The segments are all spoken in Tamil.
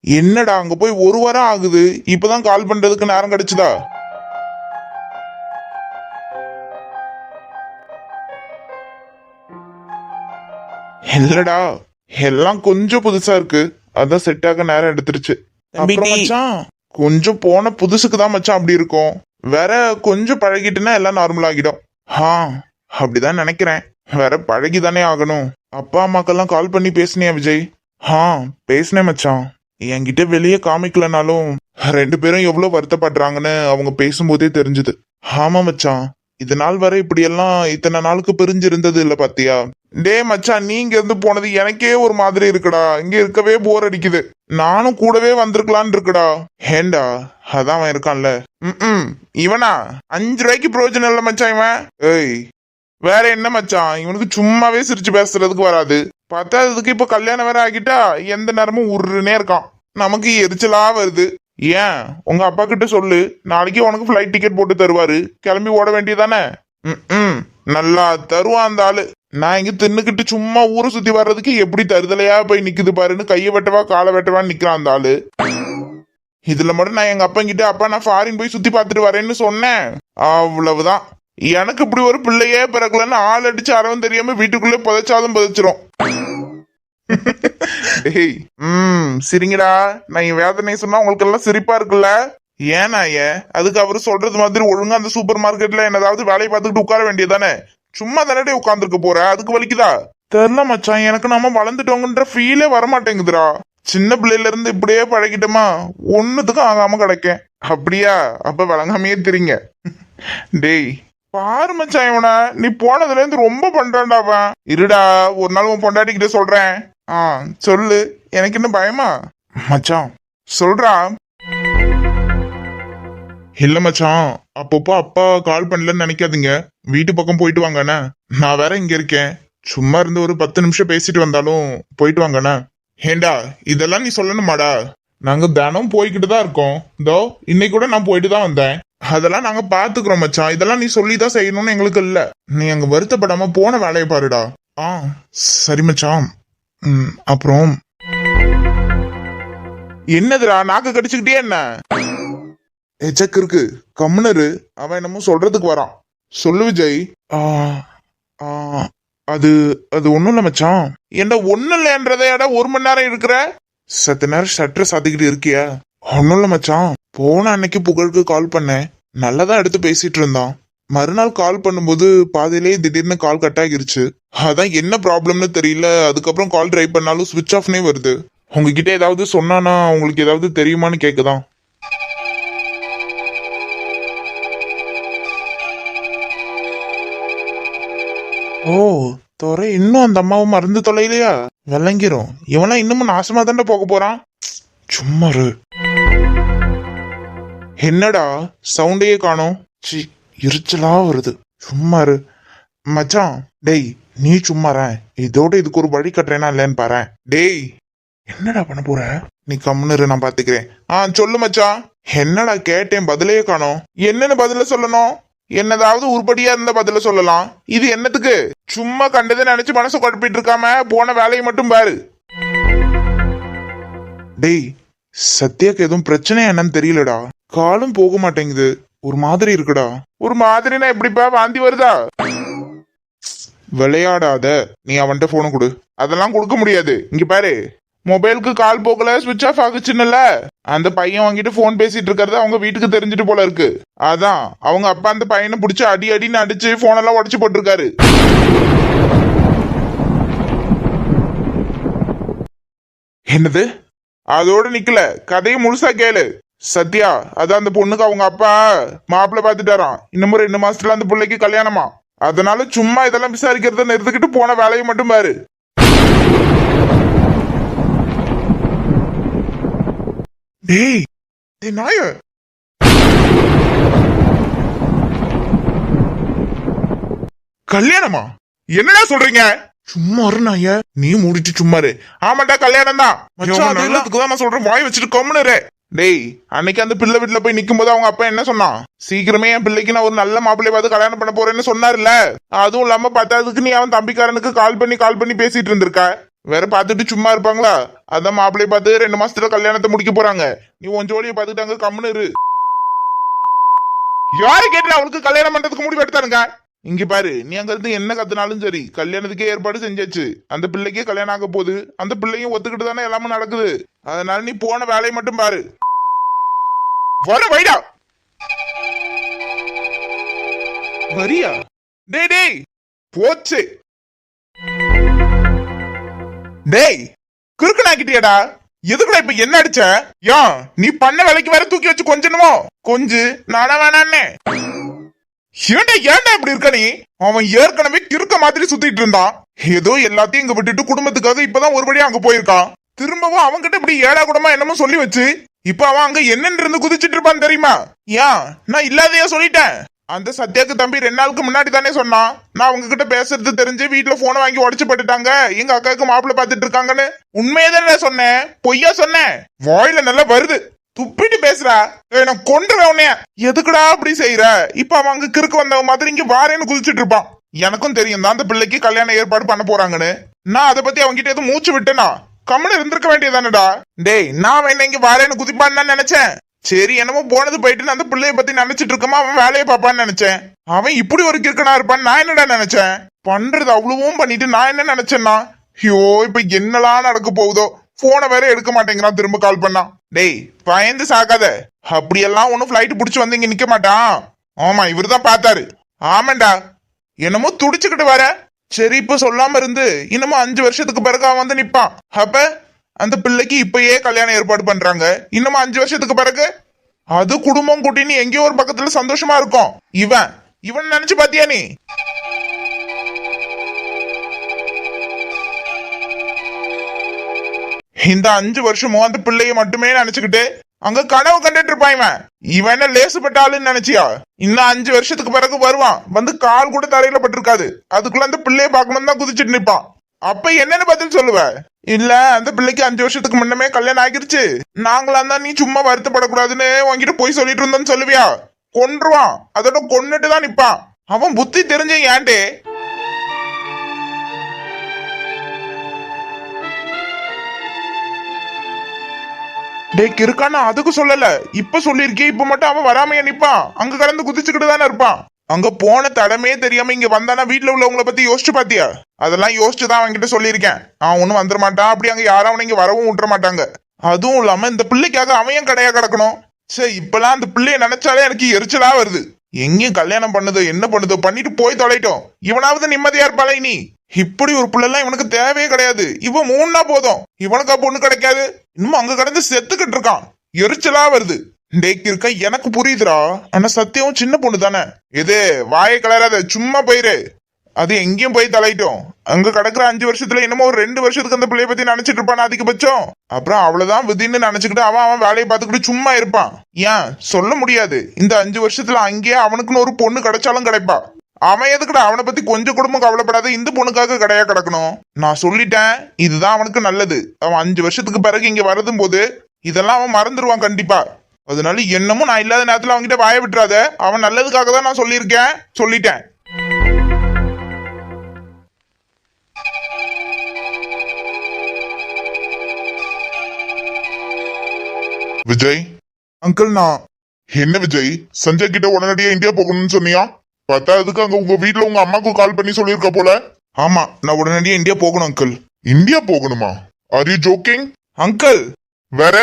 என்னடா அங்க போய் ஒரு வாரம் ஆகுது, இப்பதான் கால் பண்றதுக்கு நேரம் கிடைச்சுதா? இல்லடா, எல்லாம் கொஞ்சம் புதுசா இருக்கு, அதான் செட் ஆக நேரம் எடுத்துருச்சு. அப்புறம் மச்சான், கொஞ்சம் போன புதுசுக்கு தான் மச்சான் அப்படி இருக்கும். வேற கொஞ்சம் பழகிட்டுனா எல்லாம் நார்மல் ஆகிடும். ஆ, அப்படிதான் நினைக்கிறேன். வேற பழகிதானே ஆகணும். அப்பா அம்மாக்கெல்லாம் கால் பண்ணி பேசுனியா விஜய்? ஆ, பேசினேன் மச்சான். என்கிட்ட வெளியே காமிக்கலனாலும் 2 பேரும் எவ்வளவு வருத்தப்படுறாங்கன்னு அவங்க பேசும்போதே தெரிஞ்சுது. ஆமா மச்சான், இது நாள் வரை இப்படி எல்லாம் இத்தனை நாளுக்கு பிரிஞ்சு இருந்தது இல்ல பாத்தியா? டே மச்சான், நீங்க இருந்து போனது எனக்கே ஒரு மாதிரி இருக்குடா. இங்க இருக்கவே போர் அடிக்குது. நானும் கூடவே வந்திருக்கலான் இருக்குடா. ஏண்டா, அதான் அவன் இருக்கான்ல. ம், இவனா 5 ரூபாய்க்கு பிரயோஜனம் இல்ல மச்சான் இவன். ஏய், வேற என்ன மச்சான், இவனுக்கு சும்மாவே சிரிச்சு பேசுறதுக்கு வராது. பத்தாததுக்கு இப்ப கல்யாணம் வேற ஆகிட்டா எந்த நேரமும் உருன்னே இருக்கான். நமக்கு எரிச்சலா வருது. ஏன், உங்க அப்பா கிட்ட சொல்லு, நாளைக்கு உனக்கு ஃபிளைட் டிக்கெட் போட்டு தருவாரு, கிளம்பி ஓட வேண்டியதானே? ம், நல்லா தருவான் அந்த ஆளு. நான் இங்க தின்னுக்கிட்டு சும்மா ஊரை சுத்தி வர்றதுக்கு எப்படி தருதலையா போய் நிக்குது பாருன்னு கையை வெட்டவா காலை வெட்டவான்னு நிக்கிறான் அந்த ஆளு. இதுல மட்டும் நான் எங்க அப்பா கிட்ட, அப்பா நான் ஃபாரின் போய் சுத்தி பார்த்துட்டு வரேன்னு சொன்னேன், அவ்வளவுதான். எனக்கு இப்படி ஒரு பிள்ளையே பிறக்கலன்னு ஆள் அடிச்சு அறவும் தெரியாம வீட்டுக்குள்ளே புதைச்சாலும் புதைச்சிரும். சரிங்கடா, நான் என் வேதனை சொன்னா உங்களுக்கு எல்லாம் சிரிப்பா இருக்குல்ல? ஏன்னா அதுக்கு அவரு சொல்றது மாதிரி ஒழுங்கா அந்த சூப்பர் மார்க்கெட்ல என்னதாவது வேலையை பார்த்துக்கிட்டு உட்கார வேண்டியதானே? சும்மா தானே உட்காந்துருக்க போற, அதுக்கு வலிக்குதா? தெரியல மச்சான், எனக்கு நம்ம வளர்ந்துட்டோங்கன்ற ஃபீலே வரமாட்டேங்குதுடா. சின்ன பிள்ளைல இருந்து இப்படியே பழகிட்டோமா, ஒன்னுத்துக்கும் ஆகாம கிடைக்கேன். அப்படியா? அப்ப வழங்காமையே தெரியுங்க. டேய் பாரு மச்சான், இவன நீ போனதுல இருந்து ரொம்ப பண்றான்டா அவன். இருடா, ஒரு நாள் உன் பொண்டாட்டிக்கிட்ட சொல்றேன். சொல்லு, எனக்கு என்ன பயமா? மச்சான் சொல்றா. இல்ல மச்சான், அப்பப்போ அப்பா கால் பண்ணலன்னு நினைக்காதீங்க. வீட்டு பக்கம் போயிட்டு வாங்கண்ணா. நான் வேற இங்க இருக்கேன். சும்மா இருந்து ஒரு 10 நிமிஷம் பேசிட்டு வந்தாலும் போயிட்டு வாங்கண்ணா. ஏண்டா, இதெல்லாம் நீ சொல்லணுமாடா? நாங்க தினம் போய்கிட்டு தான் இருக்கோம். இதோ இன்னைக்கு கூட நான் போயிட்டு தான் வந்தேன். அதெல்லாம் நாங்க பாத்துக்கிறோம் மச்சான். இதெல்லாம் நீ சொல்லிதான் செய்யணும்னு எங்களுக்கு இல்ல. நீ அங்க வருத்தப்படாம போன வேலையை பாருடா. சரி மச்சான். அப்புறம் என்னதுடா நாக்கு கடிச்சுக்கிட்டே என்ன? எச்சக்கு இருக்கு, கம்முனரு. அவன் என்னமோ சொல்றதுக்கு வரான். சொல்லு விஜய். அது அது ஒண்ணும் இல்ல மச்சான். என்ன ஒண்ணும் இல்லன்றதையாடா 1 மணி நேரம் இருக்கிற? சத்த நேரம் ஷட்டரை சாத்திக்கிட்டு இருக்கியா? ஒண்ணும் இல்ல மச்சான், போன அன்னைக்கு புகழுக்கு கால் பண்ணேன். நல்லதா எடுத்து பேசிட்டு இருந்தான். மறுநாள் கால் பண்ணும்போது பாதியிலேயே திடீர்னு கால் கட் ஆகிருச்சு. அதான் என்ன ப்ராப்ளம்னு தெரியல. அதுக்கப்புறம் கால் ட்ரை பண்ணாலும் சுவிட்ச் ஆஃப்னே வருது. உங்ககிட்ட ஏதாவது சொன்னானா உங்களுக்கு ஏதாவது தெரியுமான்னு கேக்குதான். ஓ, துறை இன்னும் அந்த அம்மாவை மறந்து தொலைலையா? விளங்கிரும். இவனா இன்னமும் நாசமா தானே போக போறான். சும்மாரு. என்னடா சவுண்டையே காணோம்? சி, எரிச்சலா வருது. சும்மாரு மச்சான். டேய் நீ சும்மாற, இதோட இதுக்கு ஒரு வழி கட்டுறேனா இல்லன்னு பாரு. டேய் என்னடா பண்ண போற? நீ கம்முனரு, நான் பாத்துக்கிறேன். சொல்லு மச்சான். என்னடா கேட்டேன், பதிலையே காணோம். என்னன்னு பதில சொல்லணும்? என்னதாவது உருப்படியா இருந்த பதில சொல்லலாம். இது என்னத்துக்கு? சும்மா கண்டதை நினைச்சு மனசு குழப்பிட்டு இருக்காம போன வேலையை மட்டும் பாரு. டேய் சத்யாக்கு எதுவும் பிரச்சனை என்னன்னு தெரியலடா. காலும் போக மாட்டேங்குது, ஒரு மாதிரி இருக்குடா. ஒரு மாதிரினா எப்படிப்பா, வாந்தி வருதா? விளையாடாத. நீ அவன்கிட்ட போன கொடு. அதெல்லாம் கொடுக்க முடியாது. இங்க பாரு, மொபைலுக்கு கால் போகல, சுவிட்ச் ஆஃப் ஆகுச்சுன்னுல. அந்த பையன் வாங்கிட்டு போன் பேசிட்டு இருக்கிறது அவங்க வீட்டுக்கு தெரிஞ்சிட்டு போல இருக்கு. அதான் அவங்க அப்பா அந்த பையனை பிடிச்சி அடி அடின்னு அடிச்சு போனெல்லாம் உடச்சு போட்டிருக்காரு. என்னது? அதோட நிக்கல, கதையை முழுசா கேளு. சத்யா, அதான் அந்த பொண்ணுக்கு அவங்க அப்பா மாப்பிள்ள பாத்துட்டாராம். இன்னமும் 2 மாசத்துல அந்த பிள்ளைக்கு கல்யாணமா. அதனால சும்மா இதெல்லாம் விசாரிக்கிறத நிறுத்திக்கிட்டு போன வேலையை மட்டும் பாரு. டேய் நாய, கல்யாணமா? என்னடா சொல்றீங்க? சும்மா நாய, நீ மூடிட்டு சும்மாரு. ஆமாண்டா கல்யாணம் தான். நான் சொல்றேன், வாய் வச்சுட்டு கம்முனு. டேய் அன்னைக்கு அந்த பிள்ளை வீட்டுல போய் நிக்கும் போது அவங்க அப்பா என்ன சொன்னான்? சீக்கிரமே என் பிள்ளைக்கு நான் ஒரு நல்ல மாப்பிள்ளைய பார்த்து கல்யாணம் பண்ண போறேன்னு சொன்னார்ல. அதுவும் இல்லாம பத்தாததுக்கு நீ அவன் தம்பிக்காரனுக்கு கால் பண்ணி பேசிட்டு இருந்திருக்க. வேற பார்த்துட்டு சும்மா இருப்பாங்களா? அதான் மாப்பிள்ளைய பார்த்து 2 மாசத்துல கல்யாணத்தை முடிக்க போறாங்க. நீ உன் ஜோலியை பார்த்துட்டாங்க கம்முன்னு இரு. யாரு கேட்டு அவளுக்கு கல்யாணம் பண்றதுக்கு முடிவு எடுத்தாருங்க? இங்க பாரு, நீ அங்க இருந்து என்ன கத்துனாலும் சரி, கல்யாணத்துக்கே ஏற்பாடு செஞ்சாச்சு. அந்த பிள்ளைக்கே கல்யாணம் ஆக போகுது. அந்த பிள்ளையும் ஒத்துக்கிட்டு தானே எல்லாமே நடக்குது. அதனால நீ போன வேலையை மட்டும் பாரு. வர வைடா. வரியா? டேய் டேய் போச்சு. டேய் குறுக்கு நாக்கிட்டியாடா? எதுக்குடா இப்ப என்ன அடிச்ச? ஏன் நீ பண்ண வேலைக்கு வேற தூக்கி வச்சு கொஞ்சணுமோ? கொஞ்சு நானா வேணான்னே. ஏன்டா இப்படி இருக்க நீ? அவன் ஏற்கனவே கிறுக்க மாதிரி சுத்திட்டு இருந்தான். ஏதோ எல்லாத்தையும் இங்க விட்டுட்டு குடும்பத்துக்காக இப்பதான் ஒருபடியா அங்க போயிருக்கான். திரும்பவும் அவன்கிட்ட இப்படி ஏடா கூடமா என்னமோ சொல்லி வச்சு இப்ப அவன் அங்க என்னன்னு இருந்து குதிச்சிட்டு இருப்பான் தெரியுமா? ஏன் நான் இல்லாதையா சொல்லிட்டேன். அந்த சத்யாக்கு தம்பி 2 நாளுக்கு முன்னாடி தானே சொன்னான், நான் அவங்க கிட்ட பேசுறது தெரிஞ்சு வீட்டுல போனை வாங்கி உடச்சு போட்டுட்டாங்க, எங்க அக்காவுக்கு மாப்பிள்ள பாத்துட்டு இருக்காங்கன்னு. உண்மையதானே சொன்னேன், பொய்யா சொன்னேன்? வாயில நல்லா வருது, துப்பிட்டு பேசுறா. நான் கொண்டுற உன்னைய. எதுக்குடா அப்படி செய்யற? இப்ப அவன் அங்க கிறுக்கு வந்த மாதிரி இங்க வாரேன்னு குதிச்சிட்டு இருப்பான். எனக்கும் தெரியும் தான் அந்த பிள்ளைக்கு கல்யாணம் ஏற்பாடு பண்ண போறாங்கன்னு. நான் அதை பத்தி அவங்க கிட்ட எதுவும் மூச்சு விட்டேனா? கம்முன்னு இருந்திருக்க வேண்டியதானடா. டேய் நான் வேணா இங்க வாரேன்னு குதிப்பான்னு தான் நினைச்சேன். சரி என்னமோ போனது போயிட்டு அந்த பிள்ளைய பத்தி நினைச்சிட்டு இருக்கமா, அவன் வேலையை பாப்பான்னு நினைச்சேன். அவன் இப்படி ஒரு கிறுக்கனா இருப்பான்னு நான் என்னடா நினைச்சேன்? பண்றது அவ்வளவும் பண்ணிட்டு நான் என்ன நினைச்சேன்னா, ஐயோ இப்ப என்னெல்லாம் நடக்க போகுதோ. போனை வேற எடுக்க மாட்டேங்கிறான், திரும்ப கால் பண்ணா. டேய் பயந்து சாக்காத. அப்படியெல்லாம் ஒன்னும் பிளைட் புடிச்சு வந்து இங்க நிக்க மாட்டான். ஆமா இவருதான் பார்த்தாரு. ஆமாண்டா என்னமோ துடிச்சுக்கிட்டு வர. சரி இப்ப சொல்லாம இருந்து இன்னமும் 5 வருஷத்துக்கு பிறகு அவன் வந்து நிப்பான். அப்ப அந்த பிள்ளைக்கு இப்பயே கல்யாணம் ஏற்பாடு பண்றாங்க, இன்னும் 5 வருஷத்துக்கு பிறகு அது குடும்பம் கூட்டின்னு எங்கேயோ ஒரு பக்கத்துல சந்தோஷமா இருக்கும். இவன் நினைச்சு பாத்தியா நீ? இந்த 5 வருஷமும் அந்த பிள்ளைய மட்டுமே நினைச்சுக்கிட்டு அங்க கனவு கண்டுட்டு இருப்பான். இவன் என்ன லேசுப்பட்டாளுன்னு நினைச்சியா? இன்னும் 5 வருஷத்துக்கு பிறகு வருவான், வந்து கால் கூட தரையில பட்டிருக்காது. அதுக்குள்ள அந்த பிள்ளைய பாக்கணும் தான் குதிச்சுட்டு நிப்பான். அப்ப என்னன்னு பதில் சொல்லுவ? இல்ல அந்த பிள்ளைக்கு 5 வருஷத்துக்கு முன்னமே கல்யாணம் ஆகிருச்சு, நாங்களாம் தான் நீ சும்மா வருத்தப்படக்கூடாதுன்னு உன்கிட்ட போய் சொல்லிட்டு இருந்தோன்னு சொல்லுவியா? கொன்றுவான், அதோட கொன்னுட்டு தான் நிப்பான். அவன் புத்தி தெரிஞ்ச ஏன்டே. டேக் இருக்கானா அதுக்கு சொல்லல, இப்ப சொல்லிருக்கே. இப்ப மட்டும் அவன் வராமையா நிப்பான், அங்க கடந்து குதிச்சுக்கிட்டு தானே இருப்பான். அங்க போன தடமே தெரியாம இங்க வந்தானா வீட்டுல உள்ளவங்களை பத்தி யோசிச்சு பாத்தியா? அதெல்லாம் யோசிச்சுதான் அவன்கிட்ட சொல்லியிருக்கேன். அவன் ஒண்ணும் வந்துட மாட்டான், அப்படி அங்க யாரும் அவனை இங்க வரவும் விட்டுற மாட்டாங்க. அதுவும் இல்லாம இந்த பிள்ளைக்காக அவன் கடையா கிடக்கணும். சரி இப்பெல்லாம் அந்த பிள்ளைய நினைச்சாலே எனக்கு எரிச்சலா வருது. எங்கேயும் கல்யாணம் பண்ணுதோ என்ன பண்ணுதோ பண்ணிட்டு போய் தொலைட்டோம். இவனாவது நிம்மதியா இருப்பாளே நீ? இப்படி ஒரு பிள்ளைலாம் இவனுக்கு தேவையே கிடையாது. இவன் 3 போதும், இவனுக்கா பொண்ணு கிடைக்காது. இன்னும் அங்க கடந்து செத்துக்கிட்டு இருக்கான், எரிச்சலா வருது. டேக் இருக்க எனக்கு புரியுதுடா, ஆனா சத்தியம் சின்ன பொண்ணு தானே. எது வாயை கலராத, சும்மா போயிரு. அது எங்கேயும் போய் தலையிட்டோம். அங்க கிடக்குற 5 வருஷத்துல என்னமோ ஒரு 2 வருஷத்துக்கு அந்த பிள்ளைய பத்தி நினைச்சிட்டு இருப்பான் அதிகபட்சம். அப்புறம் அவ்வளவுதான் விதின்னு நினைச்சுக்கிட்டு அவன் வேலையை பார்த்துக்கிட்டு சும்மா இருப்பான். ஏன் சொல்ல முடியாது, இந்த 5 வருஷத்துல அங்கேயே அவனுக்குன்னு ஒரு பொண்ணு கிடைச்சாலும் கிடைப்பா. அவன் எதுக்குடா அவனை பத்தி கொஞ்சம் குடும்பம் கவலைப்படாத இந்த பொண்ணுக்காக கடையா கிடக்கணும். நான் சொல்லிட்டேன், இதுதான் அவனுக்கு நல்லது. அவன் 5 வருஷத்துக்கு பிறகு இங்க வரதும் போது இதெல்லாம் அவன் மறந்துடுவான் கண்டிப்பா. அதனால என்னமோ நான் இல்லாத நேரத்துல அவன்கிட்ட வாய விட்டுறாத. அவன் நல்லதுக்காக தான் நான் சொல்லியிருக்கேன், சொல்லிட்டேன். விஜய் அங்கிள் நான் என்ன விஜய், சஞ்சய் கிட்ட உடனடியா இந்தியா போகணும்னு சொன்னியா? பத்தாவதுக்கு அங்க உங்க வீட்டுல உங்க அம்மாக்கு கால் பண்ணி சொல்லியிருக்க போல. ஆமா நான் உடனடியா இந்தியா போகணும் அங்கிள். இந்தியா போகணுமா? Are you jogging? அங்கிள் வேற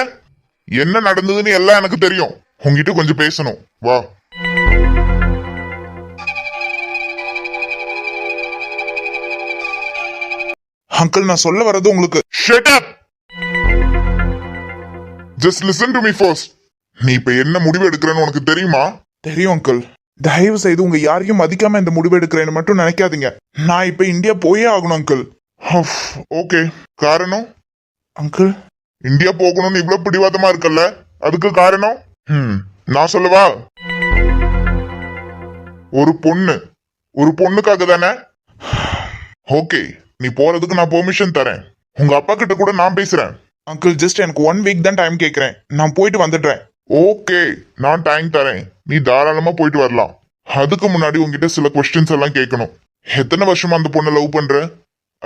என்ன நடந்ததுன்னு எல்லாம் எனக்கு தெரியும். உங்ககிட்ட கொஞ்சம் பேசணும், வா. அங்கிள் நான் சொல்ல வர்றது உங்களுக்கு. Shut up. Just listen to me first. நீ இப்ப என்ன முடிவு எடுக்கிறன்னு உனக்கு தெரியுமா? தெரியும் அங்கிள். தயவு செய்து உங்க யாரையும் மதிக்காம இந்த முடிவு எடுக்கிறேன்னு மட்டும் நினைக்காதீங்க. நான் இப்ப இந்தியா போயே ஆகணும் அங்கிள். ஓகே, காரணம்? அங்கிள் இந்தியா போகணும்னு இவ்வளவு பிடிவாதமா இருக்கல்ல, அதுக்கு காரணம் நான் சொல்லவா? ஒரு பொண்ணுக்காக தானே? ஓகே, நீ போறதுக்கு நான் பெர்மிஷன் தரேன். உங்க அப்பா கிட்ட கூட நான் பேசுறேன். அங்கிள் ஜஸ்ட் எனக்கு 1 வீக் தான் டைம் கேட்கிறேன், நான் போயிட்டு வந்துடுறேன். ஓகே, நான் டைம் தரேன், நீ தாராளமா போயிட்டு வரலாம். அதுக்கு முன்னாடி உங்ககிட்ட சில கொஸ்டின்ஸ் எல்லாம் கேட்கணும். எத்தனை வருஷமா அந்த பொண்ணை லவ் பண்ற?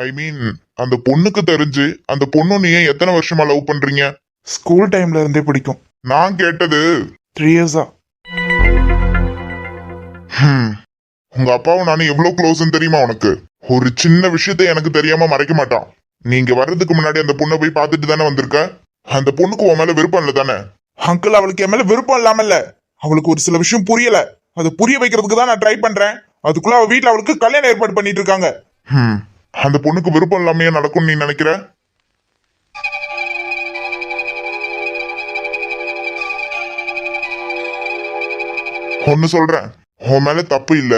ஐ மீன் அந்த பொண்ணுக்கு தெரிஞ்சு அந்த பொண்ணு நீ எத்தனை வருஷமா லவ் பண்றீங்க? ஸ்கூல் டைம்ல இருந்தே பிடிக்கும். நான் கேட்டது 3 இயர்ஸா. உங்க அப்பாவும் நானும் எவ்வளவு க்ளோஸ்ன்னு தெரியுமா உனக்கு? ஒரு சின்ன விஷயத்தை எனக்கு தெரியாம மறைக்க மாட்டான். நீங்க வர்றதுக்கு முன்னாடி அந்த பொண்ணை போய் பார்த்துட்டு தானே வந்திருக்க. அந்த பொண்ணுக்கு உன் மேல விருப்பம் இல்ல தானே? அங்கிள், அவளுக்கு என் மேல விருப்பம் இல்லாம இல்ல, அவளுக்கு ஒரு சில விஷயம் புரியல. அது புரிய வைக்கிறதுக்கு தான் நான் ட்ரை பண்றேன். அதுக்குள்ள அவ வீட்டுல அவளுக்கு கல்யாணம் ஏற்பாடு பண்ணிட்டு இருக்காங்க. அந்த பொண்ணுக்கு விருப்பம் இல்லாமையே நடக்கும்னு நீ நினைக்கிற? ஒன்னு சொல்றேன், உன் மேல தப்பு இல்ல,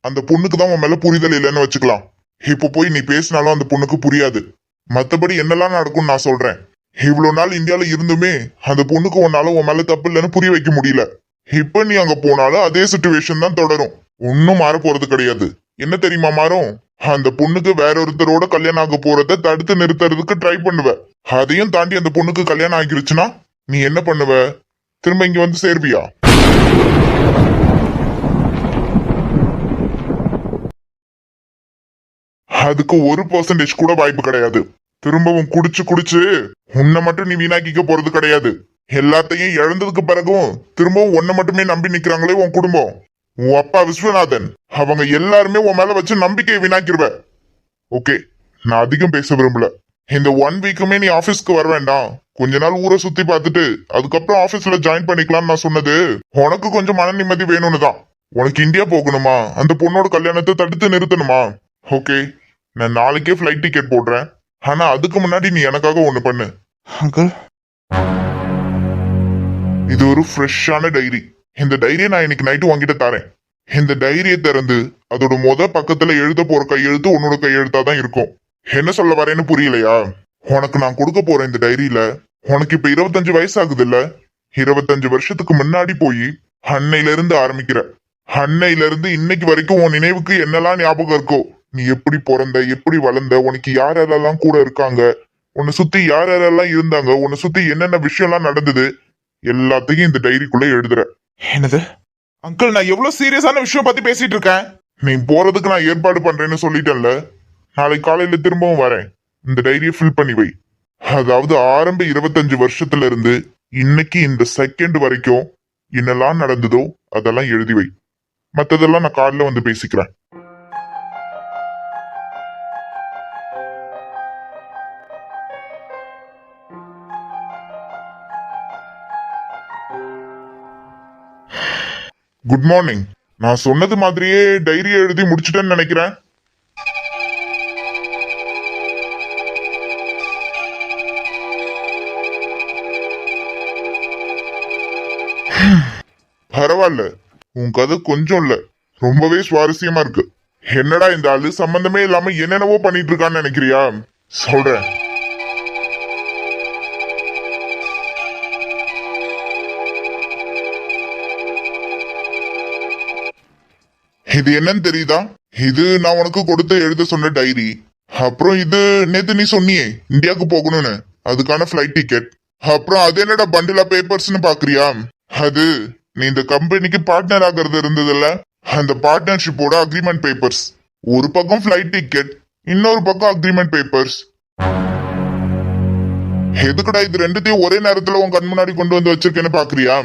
அந்த பொண்ணுக்கு தான் உன் மேல புரிதல் இல்லைன்னு வச்சுக்கலாம். இப்ப போய் நீ பேசினாலும் அந்த பொண்ணுக்கு புரியாது. மத்தபடி என்னெல்லாம் நடக்கும்னு நான் சொல்றேன். இவ்வளவு நாள் இந்தியால இருந்துமே அந்த பொண்ணுக்கு உன்னால உன் மேல தப்பு இல்லைன்னு புரிய வைக்க முடியல. இப்ப நீ அங்க போனாலும் அதே சிச்சுவேஷன் தான் தொடரும். ஒன்னும் மாற போறது கிடையாது. என்ன தெரியுமா மாறும்? அந்த பொண்ணுக்கு வேற ஒருத்தரோட கல்யாணம் ஆக போறத தடுத்து நிறுத்துறதுக்கு ட்ரை பண்ணுவ. அதையும் தாண்டி அந்த பொண்ணுக்கு கல்யாணம் ஆகிருச்சுன்னா நீ என்ன பண்ணுவ? திரும்ப இங்க வந்து சேர்வியா? அதுக்கு 1% கூட வாய்ப்பு கிடையாது. திரும்பவும் குடிச்சு குடிச்சு உன்னை மட்டும் நீ வீணாக்கிக்க போறது கிடையாது. எல்லாத்தையும் இழந்ததுக்கு பிறகும் திரும்பவும் உன்னை மட்டுமே நம்பி நிக்கிறாங்களே உன் குடும்பம், உன் அப்பா விஸ்வநாதன், அவங்க எல்லாருமே உன் மேல வச்சு நம்பிக்கையை வீணாக்கிருவ. ஓகே, நான் அதிகம் பேச விரும்பல. இந்த 1 வீக்குமே நீ ஆபீஸ்க்கு வர வேண்டாம். கொஞ்ச நாள் ஊரை சுத்தி பார்த்துட்டு அதுக்கப்புறம் ஆபீஸ்ல ஜாயின் பண்ணிக்கலாம்னு நான் சொன்னது உனக்கு கொஞ்சம் மன நிம்மதி வேணும்னு தான். உனக்கு இந்தியா போகணுமா? அந்த பொண்ணோட கல்யாணத்தை தடுத்து நிறுத்தணுமா? ஓகே, நான் நாளைக்கே ஃபிளைட் டிக்கெட் போடுறேன். ஆனா அதுக்கு முன்னாடி நீ எனக்காக ஒண்ணு பண்ணு. அங்கிள், இது ஒரு ஃப்ரெஷ்ஷான டைரி. இந்த டைரியை நான் இன்னைக்கு நைட்டு வாங்கிட்டு தரேன். இந்த டைரியை திறந்து அதோட பக்கத்துல எழுத போற கையெழுத்து உன்னோட கையெழுத்தா தான் இருக்கும். என்ன சொல்ல வரேன்னு புரியலையா? உனக்கு நான் கொடுக்க போறேன் இந்த டைரியில. உனக்கு இப்ப 25 வயசு ஆகுது இல்ல? 25 வருஷத்துக்கு முன்னாடி போய் அன்னையில இருந்து ஆரம்பிக்கிற. அன்னையில இருந்து இன்னைக்கு வரைக்கும் உன் நினைவுக்கு என்னெல்லாம் ஞாபகம் இருக்கோ, நீ எப்படி பிறந்த, எப்படி வளர்ந்த, உனக்கு யார் யாரெல்லாம் கூட இருக்காங்க, உன்னை சுத்தி யார் யாரெல்லாம் இருந்தாங்க, உன்னை சுத்தி என்னென்ன விஷயம்லாம் நடந்தது, எல்லாத்தையும் இந்த டைரிக்குள்ள எழுதுற. என்னது அங்கிள்? நான் எவ்வளவு சீரியஸான விஷயம் பத்தி பேசிட்டு இருக்கேன். நீ போறதுக்கு நான் ஏற்பாடு பண்றேன்னு சொல்லிட்டேன்ல. நாளைக்கு காலையில திரும்பவும் வரேன். இந்த டைரியை ஃபில் பண்ணி வை. அதாவது ஆரம்ப 25 வருஷத்துல இருந்து இன்னைக்கு இந்த செகண்ட் வரைக்கும் என்னெல்லாம் நடந்ததோ அதெல்லாம் எழுதி வை. மத்ததெல்லாம் நான் காலைல வந்து பேசிக்கிறேன். Good morning. நான் சொன்னது மாதிரியே டைரி எழுதி முடிச்சிட்டேன்னு நினைக்கிறேன். பரவாயில்ல, உன் கதை கொஞ்சம் இல்ல, ரொம்பவே சுவாரஸ்யமா இருக்கு. என்னடா இந்த ஆளு சம்பந்தமே இல்லாம என்னென்னவோ பண்ணிட்டு இருக்கான்னு நினைக்கிறியா? சொல்றேன். இது என்னன்னு தெரியுதா? இது நான் உனக்கு கொடுத்து எழுத சொன்ன டைரி. அப்புறம் இது நேத்து நீ சொன்னியே இந்தியாவுக்கு போகணும்னு, அதுக்கான ஃபிளைட் டிக்கெட். அப்புறம் அது என்னடா பண்டிலா பேப்பர்ஸ்னு பாக்குறியா? அது நீ இந்த கம்பெனிக்கு பார்ட்னர் ஆகிறது இருந்ததுல்ல, அந்த பார்ட்னர்ஷிப்போட அக்ரிமெண்ட் பேப்பர்ஸ். ஒரு பக்கம் ஃபிளைட் டிக்கெட், இன்னொரு பக்கம் அக்ரிமெண்ட் பேப்பர்ஸ். எதுக்குடா இது ரெண்டுத்தையும் ஒரே நேரத்துல உன் கண் முன்னாடி கொண்டு வந்து வச்சிருக்கேன்னு பாக்குறியா?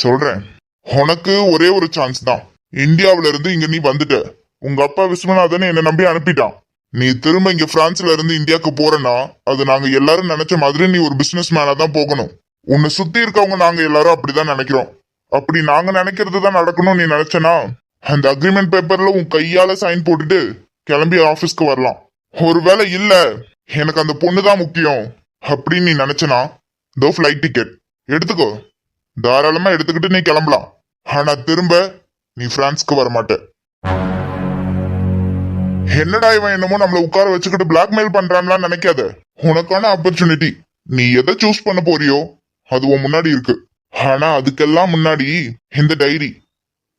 சொல்றேன், உனக்கு ஒரே ஒரு சான்ஸ் தான். இந்தியாவில இருந்து இங்க நீ வந்துட்ட. உங்க அப்பா விஸ்வநாதன் என்ன நம்பி அனுப்பிட்டான். நீ திரும்ப இங்க பிரான்ஸ்ல இருந்து இந்தியாவுக்கு போறனா அது நாங்க எல்லாரும் நினைச்ச மாதிரி நீ ஒரு பிசினஸ் மேனா தான் போகணும். உன்னை சுத்தி இருக்கவங்க நாங்க எல்லாரும் அப்படிதான் நினைக்கிறோம். அப்படி நாங்க நினைக்கிறது தான் நடக்கணும் நீ நினைச்சனா அந்த அக்ரிமெண்ட் பேப்பர்ல உன் கையால சைன் போட்டுட்டு கிளம்பி ஆபீஸ்க்கு வரலாம். ஒருவேளை இல்ல எனக்கு அந்த பொண்ணு தான் முக்கியம் அப்படின்னு நீ நினைச்சனா இதோ ஃபிளைட் டிக்கெட் எடுத்துக்கோ, தாராளமா எடுத்துக்கிட்டு நீ கிளம்பலாம். ஆனா திரும்ப நீ பிரான்ஸ்க்கு வரமாட்ட. என்னடா இவன் என்னமோ நம்மள உட்கார வச்சுக்கிட்டு பிளாக்மெயில் பண்றான்லாம் நினைக்காத. உனக்கான ஆப்பர்ச்சுனிட்டி. நீ எதை சூஸ் பண்ண போறியோ அது உன் முன்னாடி இருக்கு. ஆனா அதுக்கெல்லாம் முன்னாடி இந்த டைரி.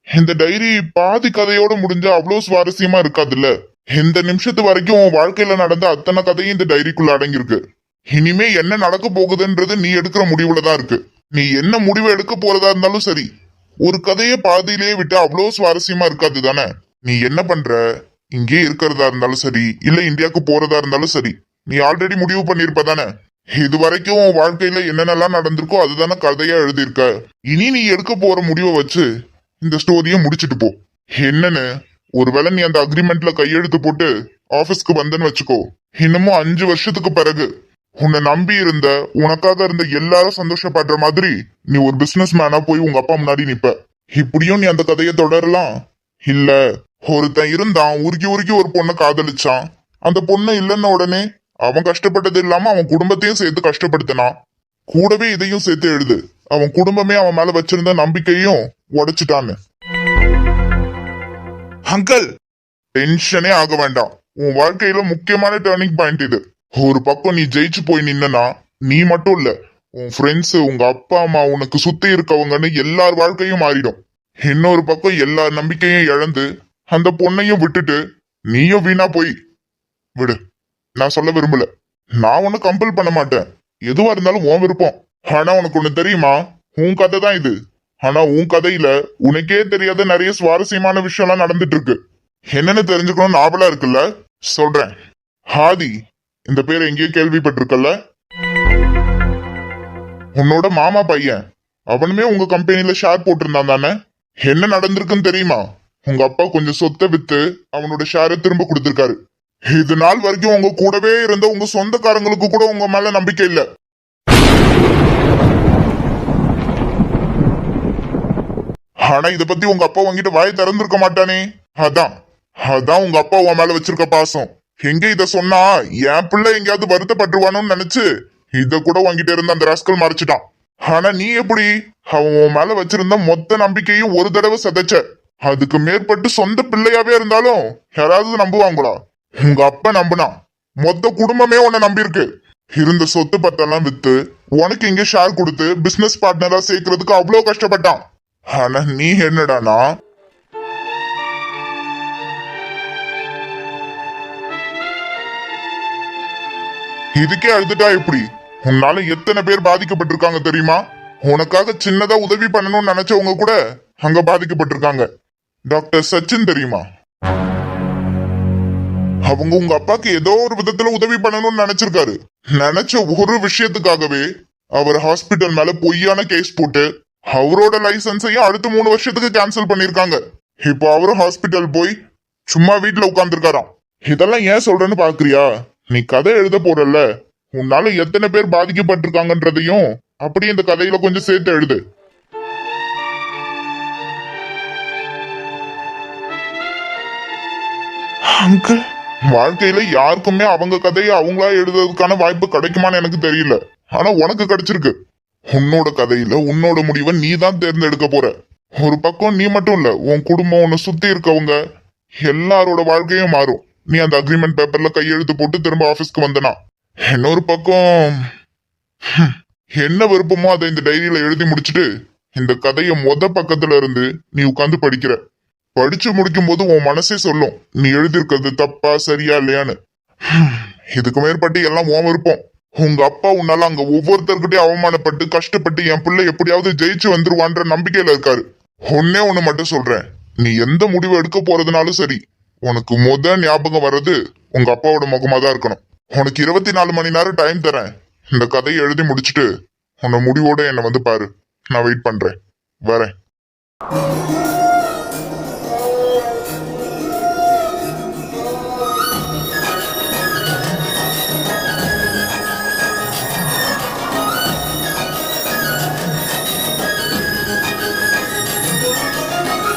இந்த டைரி பாதி கதையோட முடிஞ்சா அவ்வளவு சுவாரஸ்யமா இருக்காதுல்ல. இந்த நிமிஷத்து வரைக்கும் உன் வாழ்க்கையில நடந்த அத்தனை கதையும் இந்த டைரிக்குள்ள அடங்கியிருக்கு. இனிமே என்ன நடக்க போகுதுன்றது நீ எடுக்கிற முடிவுலதான் இருக்கு. நீ என்ன முடிவு எடுக்க போறதா இருந்தாலும் சரி, ஒரு கதையை பாதியிலேயே விட்டு அவ்வளவு சுவாரஸ்யமா இருக்காது தானே. நீ என்ன பண்ற, இங்கே இருக்கிறதா இருந்தாலும் சரி இல்ல இந்தியாவுக்கு போறதா இருந்தாலும் சரி நீ ஆல்ரெடி முடிவு பண்ணிருப்ப தானே. இது வரைக்கும் உன் வாழ்க்கையில என்னென்னலாம் நடந்திருக்கோ அதுதானே கதையா எழுதியிருக்க. இனி நீ எடுக்க போற முடிவை வச்சு இந்த ஸ்டோரியை முடிச்சிட்டு போ. என்னன்னு, ஒருவேளை நீ அந்த அக்ரிமெண்ட்ல கையெழுத்து போட்டு ஆபீஸ்க்கு வந்தன்னு வச்சுக்கோ, இன்னமும் 5 வருஷத்துக்கு பிறகு உன்னை நம்பி இருந்த உனக்காக இருந்த எல்லாரும் சந்தோஷப்படுற மாதிரி நீ ஒரு பிசினஸ் மேனா போய் உங்க அப்பா முன்னாடி நிப்ப. இப்படியும் நீ அந்த கதையை தொடரலாம். இல்ல, ஒருத்தன் இருந்தான், உருக்கி உருக்கி ஒரு பொண்ணை காதலிச்சான், அந்த பொண்ணு இல்லைன்ன உடனே அவன் கஷ்டப்பட்டது இல்லாம அவன் குடும்பத்தையும் சேர்த்து கஷ்டப்படுத்தினான். கூடவே இதையும் சேர்த்து எழுது, அவன் குடும்பமே அவன் மேல வச்சிருந்த நம்பிக்கையும் உடைச்சிட்டான்னு. அங்கிள், டென்ஷனே ஆக வேண்டாம். உன் வாழ்க்கையில முக்கியமான டேர்னிங் பாயிண்ட் இது. ஒரு பக்கம் நீ ஜெயிச்சு போய் நின்னா நீ மட்டும் இல்ல, உன் ஃப்ரெண்ட்ஸ், உங்க அப்பா அம்மா, உனக்கு சுத்தி இருக்கவங்கன்னு எல்லார் வாழ்க்கையும் மாறிடும். இன்னொரு பக்கம் எல்லா நம்பிக்கையும் இழந்து அந்த பொண்ணையும் விட்டுட்டு நீயும் வீணா போய் விடு. நான் சொல்ல விரும்பல, நான் உன்னை கம்பல் பண்ண மாட்டேன், எதுவா இருந்தாலும் உன் விருப்பம். ஆனா உனக்கு ஒண்ணு தெரியுமா, உன் கதை தான் இது. ஆனா உன் கதையில உனக்கே தெரியாத நிறைய சுவாரஸ்யமான விஷயம்லாம் நடந்துட்டு இருக்கு. என்னன்னு தெரிஞ்சுக்கணும் ஆவலா இருக்குல்ல? சொல்றேன். ஹாதி, இந்த பேரை எங்கேயோ கேள்விப்பட்டிருக்கல? உன்னோட மாமா பையன், அவனுமே உங்க கம்பெனில ஷேர் போட்டிருந்தான் தானே? என்ன நடந்திருக்குன்னு தெரியுமா? உங்க அப்பா கொஞ்சம் சொத்தை வித்து அவனோட ஷேரை திரும்ப கொடுத்திருக்காரு. இது நாள் வரைக்கும் உங்க கூடவே இருந்த உங்க சொந்தக்காரங்களுக்கு கூட உங்க மேல நம்பிக்கை இல்ல. ஆனா இத பத்தி உங்க அப்பா உங்ககிட்ட வாய் திறந்திருக்க மாட்டானே. அதான் உங்க அப்பா உன் மேல வச்சிருக்க பாசம். எங்க இத சொன்னா என் பிள்ளை எங்கேயாவது வருத்தப்பட்டுருவானு நினைச்சு இத கூட உங்ககிட்ட இருந்த அந்த ராஸ்கல் மறைச்சிட்டான். ஆனா நீ எப்படி, அவன் உன் மேல வச்சிருந்த மொத்த நம்பிக்கையும் ஒரு தடவை சதைச்ச. அதுக்கு மேற்பட்டு சொந்த பிள்ளையாவே இருந்தாலும் யாராவது நம்புவாங்களா? உங்க அப்பா நம்புனா, மொத்த குடும்பமே உன்னை நம்பி இருக்கு. இருந்த சொத்து பத்தெல்லாம் வித்து உனக்கு இங்க ஷேர் கொடுத்து பிசினஸ் பார்ட்னரா சேர்க்கறதுக்கு அவ்வளவு கஷ்டப்பட்டான். ஆனா நீ என்னடானா, இதுக்கே அழுதுட்டா எப்படி? உன்னால எத்தனை பேர் பாதிக்கப்பட்டிருக்காங்க தெரியுமா? உனக்காக சின்னதா உதவி பண்ணணும்னு நினைச்சவங்க கூட அங்க பாதிக்கப்பட்டிருக்காங்க. டாக்டர் சச்சின் தெரியுமா? அவங்க உங்க அப்பாக்கு ஏதோ ஒரு விதத்துல உதவி பண்ணணும்னு நினைச்சிருக்காரு. நினைச்ச ஒரு விஷயத்துக்காகவே அவர் ஹாஸ்பிட்டல் மேல பொய்யான கேஸ் போட்டு அவரோட லைசன்ஸையும் அடுத்த 3 வருஷத்துக்கு கேன்சல் பண்ணிருக்காங்க. இப்போ அவரும் ஹாஸ்பிட்டல் போய் சும்மா வீட்டுல உட்கார்ந்துருக்காராம். இதெல்லாம் ஏன் சொல்றேன்னு பாக்குறியா? நீ கதை எழுத போறல்ல, உன்னால எத்தனை பேர் பாதிக்கப்பட்டிருக்காங்கன்றதையும் அப்படியே இந்த கதையில கொஞ்சம் சேர்த்து எழுது. அங்கிள், வாழ்க்கையில யாருக்குமே அவங்க கதையை அவங்களா எழுதுறதுக்கான வாய்ப்பு கிடைக்குமான்னு எனக்கு தெரியல. ஆனா உனக்கு கிடைச்சிருக்கு. உன்னோட கதையில உன்னோட முடிவை நீ தான் தேர்ந்தெடுக்க போற. ஒரு பக்கம் நீ மட்டும் இல்ல, உன் குடும்பம், உன்னை சுத்தி இருக்கவங்க எல்லாரோட வாழ்க்கையும் மாறும் நீ அந்த அக்ரிமெண்ட் பேப்பர்ல கையெழுத்து போட்டு திரும்ப ஆபீஸ்க்கு வந்தனா. இன்னொரு பக்கம் என்ன விருப்பமோ அதை இந்த டைரியில எழுதி முடிச்சுட்டு இந்த கதைய பக்கத்துல இருந்து நீ உட்கார்ந்து படிக்கிற. படிச்சு முடிக்கும் போது உன் மனசே சொல்லும் நீ எழுதியிருக்கிறது தப்பா சரியா இல்லையான்னு. இதுக்கு மேற்பட்டு எல்லாம் உன் விருப்பம். உங்க அப்பா உன்னால அங்க ஒவ்வொருத்தர்கிட்டயும் அவமானப்பட்டு கஷ்டப்பட்டு என் பிள்ளை எப்படியாவது ஜெயிச்சு வந்துருவான்ற நம்பிக்கையில இருக்காரு. ஒன்னே ஒண்ணு மட்டும் சொல்றேன், நீ எந்த முடிவு எடுக்க போறதுனாலும் சரி, உனக்கு ஞாபகம் வர்றது உங்க அப்பாவோட முகமா தான் இருக்கணும். உனக்கு 24 மணி நேரம் டைம் தரேன். இந்த கதையை எழுதி முடிச்சுட்டு உன்னை முடிவோட என்னை வந்து பாரு. நான் வெயிட் பண்றேன். வரேன்.